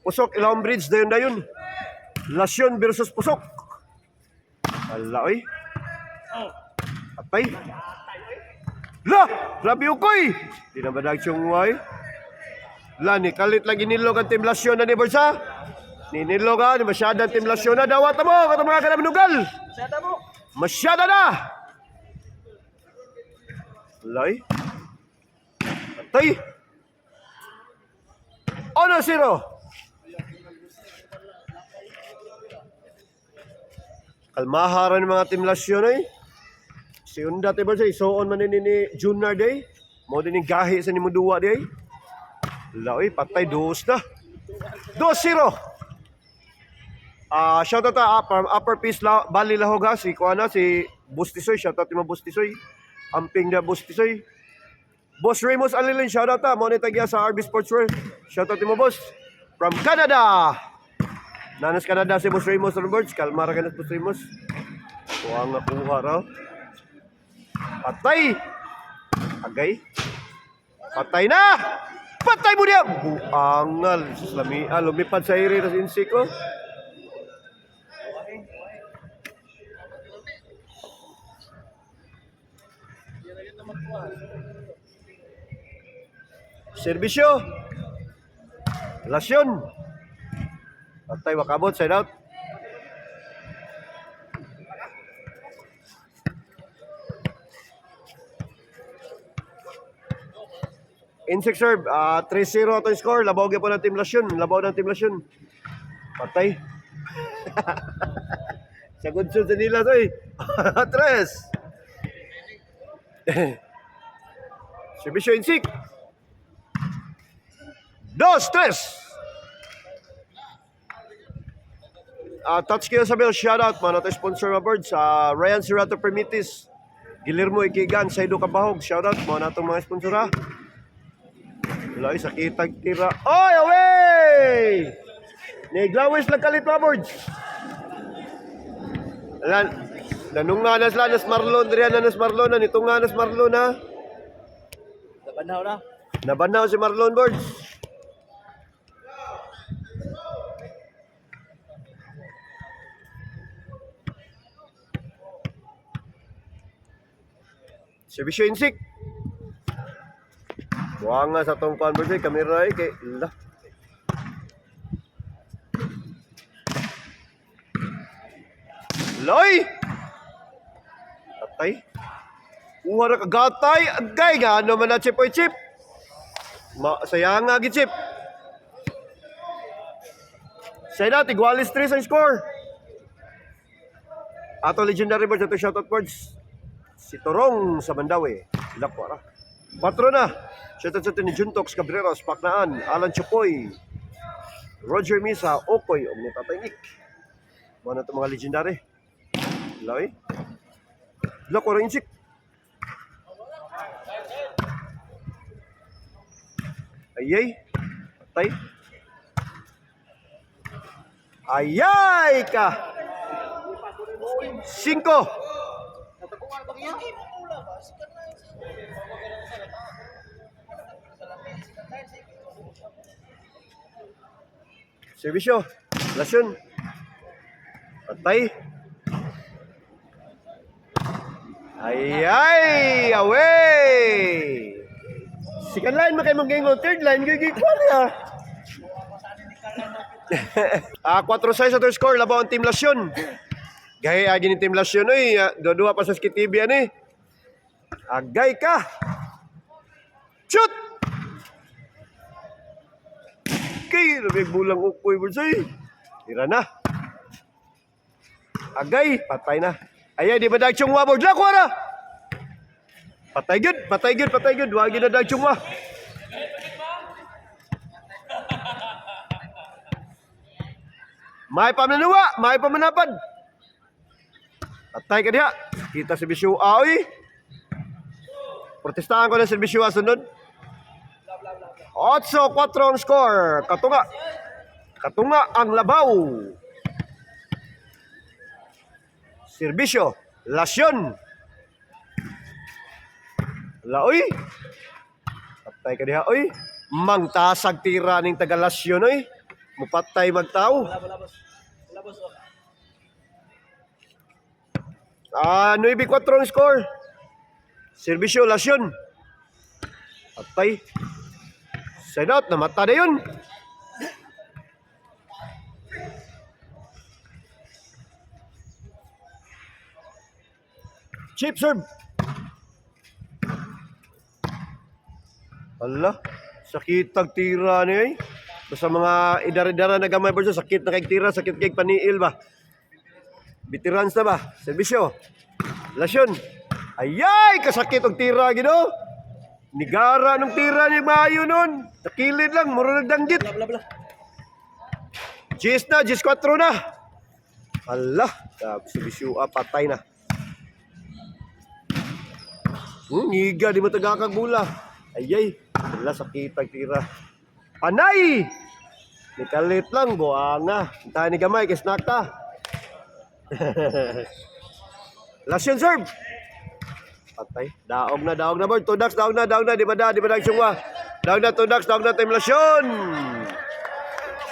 Pusok, Ilawang Bridge, dayon. Lasyon versus Pusok. Ala, oy. Patay. La! Grabe ukoy! Di na ba nagsyungway? La, ni kalit lagi nilog ang Team Lasyon na ni Borsa. Ni nilog ni masyadang Team Lasyon na. Dawat mo, katong mga kanaminugal. Masyada na! Lay. Patay. Ono zero. Kalmaharan ng mga Team Lasyon ay. Si Unda tiba sa isuon man ni Junior day. Mo din gahi sa ni Muduwa day. Lay, patay dos na. 2-0. Shout out from Upper Peace Valley Lahoga si kuana si Bustisoy, shout out mo Bustisoy. Amping na Bustisoy. Boss Ramos Alilin, shout out mo ni tagya sa RB Sportswear. Shout out mo boss from Canada. Nanas Canada si Boss Ramos Roberts, kalmara ka na Boss Ramos. Kuha nga kuha raw. Patay. Agay. Patay na. Patay mo niya. Buangal. Lumipad sa iri na sinsiko. Servisyo. Lasyon. Patay wakabot. Side out. Insect serve, 3-0 atong score. Labaw po ng Team Lasyon. Labaw ng Team Lasyon. Patay. Sa gudsod sa nila to eh. 3. Servisyo insect. 2-3. Touch kayo sa bell. Shout out man. Ito sponsor mga birds. Ryan Sirato Permitis. Guillermo Ikigan. Saido Kabahog. Shout out mo na itong mga sponsor ha. Wala, sakitag tira. Oy, away! Niglawis lang kalit mga boards. Nanong nga nas Marlon, riyan na nas Marlon, nitong nga nas Marlon ha. Nabanaw na. Nabanaw si Marlon boards. Servisyo insik. Buang nga sa tong converse kamera ay kay la. Loy! Patay. Uha na kagatay. Agay nga ano man na chip oy chip. Sayang nga gi chip. Say na tigwalis 3 ang score. Ato legendary birds ato shoutout words. Si Torong sa Mandawi. Lapwa ra. 4 na. Shoutout sa ni Juntox Cabreros, Paknaan, Alan Chopoy, Roger Misa, Okoy, Omni Tataynik. Mga na ito mga legendary. Lay. Lako rin insik. Ayay. Patay. Ayay ka. 5. Servisyo. Lasyon. Patay. Ay, away. Second line, makay mag-ingo. Third line, gigig ko niya. 4-6 sa score. Labaw ang Team Lasyon. Gaya agin ni Team Lasyon. Dua pa sa Skitibia ni. Agay ka. Shoot! Kay, may bulang ukoy Bursay. Tira na. Agay, patay na. Ayay, di ba dagsyong wabord? Lakwa na! Patay good. Wagi na dagsyong wa. May pamanawa, may pamanapad. Patay ka diha. Kita si Bisyo Aoy. Protestahan ko na si Bisyo sunod. 8-4 ang score. Katunga ang labaw. Serbisyo. Lasyon. Laoy. Patay ka diha, oy. Mangtasag tira ning taga Lasyon, oy. Mupatay magtao. Wala, boss. Wala, boss. Oh. 9-4 ang score. Servisyo, lasyon. Patay. Side out, namata na yun. Chip serve. Ala, sakit ang tira niya eh. Basta mga idara-idara na gamay po siya, sakit na kay tira, sakit kay paniil ba. Veterans na ba? Servisyo. Lasyon. Ayay, kasakit ang tira gino. Nigara nung tira ni Mayo nun. Nakilid lang, muro nagdanggit. Bla, bla, bla. Gis na, Gis 4 na. Ala, servisyo, patay na. Niga, di mo tagakag bula. Ayay, wala sakit ang tira. Panay! Nikalit lang, buanga. Hintahan ni Gamay, kisnak ta. Lasyon serve. Patay. Daog na board. Tudax, daog na. Di ba da, sungwa. Daog na, tudax, daog na, time lasyon.